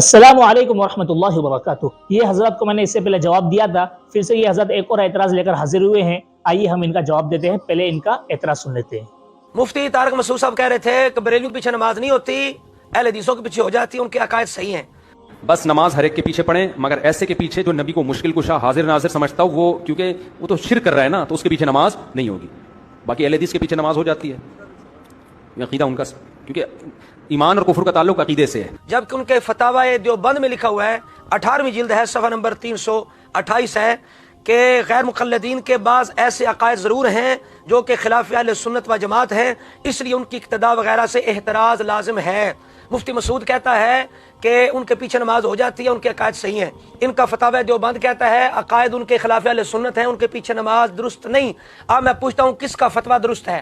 अस्सलाम वालेकुम वरहमतुल्लाहि वबरकातुह। ये हजरत को मैंने इससे पहले जवाब दिया था, फिर से ये हजरत एक और एतराज़ लेकर हाजिर हुए हैं। आइए हम इनका जवाब देते हैं, पहले इनका एतराज़ सुन लेते हैं। मुफ्ती तारक मसूद साहब कह रहे थे कि बरेलियों के पीछे नमाज नहीं होती, अहले हदीसों के पीछे हो जाती है, उनके अकायद सही हैं। बस नमाज हर एक के पीछे पढ़ें, मगर ऐसे के पीछे जो नबी को मुश्किल कुशा हाजिर नाजिर समझता हो, वो क्योंकि वो तो शिरक कर रहा है ना, तो उसके पीछे नमाज नहीं होगी। बाकी अहले हदीस के पीछे नमाज हो जाती है, ये अकीदा उनका, क्योंकि ईमान और कुफर का ताल्लुक अकीदे से है। जबकि उनके फतावा देवबंद में लिखा हुआ है, 18वीं जिल्द है, सफ़ा नंबर 328 है कि गैर मुक़ल्लिदीन के बाज़ ऐसे अकायद ज़रूर हैं जो कि खिलाफ अहले सुन्नत व जमात हैं, इसलिए उनकी इक्तदा वगैरह से एहतराज़ लाजिम है। मुफ्ती मसूद कहता है कि उनके पीछे नमाज हो जाती है, उनके अकायद सही हैं। इनका फतावा देवबंद कहता है अकायद उनके खिलाफ अहले सुन्नत हैं, उनके पीछे नमाज दुरुस्त नहीं। अब मैं पूछता हूँ किसका फतवा दुरुस्त है?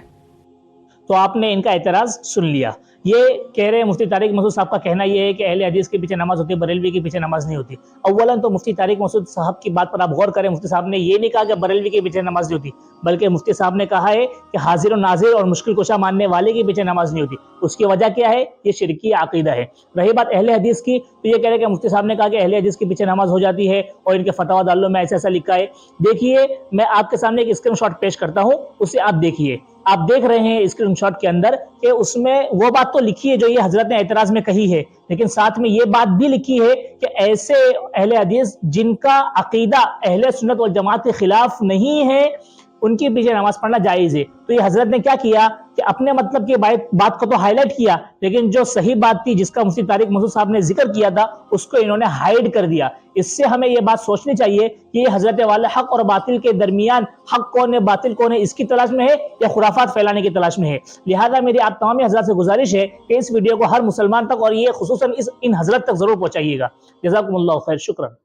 तो आपने इनका एतराज़ सुन लिया। ये कह रहे हैं मुफ्ती तारिक मसूद साहब का कहना ये है कि अहले हदीस के पीछे नमाज होती है, बरेलवी के पीछे नमाज नहीं होती। अव्वलन तो मुफ्ती तारिक मसूद साहब की बात पर आप गौर करें, मुफ्ती साहब ने ये नहीं कहा कि बरेलवी के पीछे नमाज नहीं होती, बल्कि मुफ्ती साहब ने कहा है कि हाजिर और नाजिर और मुश्किल कुशा मानने वाले के पीछे नमाज नहीं होती। उसकी वजह क्या है? ये शिरकी अकीदा है। रही बात अहले हदीस की, तो ये कह रहे हैं कि मुफ्ती साहब ने कहा कि अहले हदीस के पीछे नमाज हो जाती है और इनके फतवा दाल्लो में ऐसा ऐसा लिखा है। देखिए, मैं आपके सामने एक स्क्रीनशॉट पेश करता हूँ, उसे आप देखिए। आप देख रहे हैं स्क्रीनशॉट के अंदर कि उसमें वो बात तो लिखी है जो ये हजरत ने एतराज में कही है, लेकिन साथ में ये बात भी लिखी है कि ऐसे अहले हदीस जिनका अकीदा अहले सुन्नत वल जमात के खिलाफ नहीं है, उनके पीछे नमाज पढ़ना जायज़ है। तो ये हजरत ने क्या किया कि अपने मतलब की बात को तो हाईलाइट किया, लेकिन जो सही बात थी जिसका मुफ्ती तारिक मसूद साहब ने जिक्र किया था, उसको इन्होंने हाइड कर दिया। इससे हमें ये बात सोचनी चाहिए कि ये हजरत वाले हक और बातिल के दरमियान हक कौन है, बातिल कौन है, इसकी तलाश में है या खुराफात फैलाने की तलाश में है। लिहाजा मेरी आप तमाम हजरत से गुजारिश है कि इस वीडियो को हर मुसलमान तक और ये खुसूसन इन हजरत तक जरूर पहुंचाइएगा। जज़ाकुमुल्लाह खैर, शुक्रान।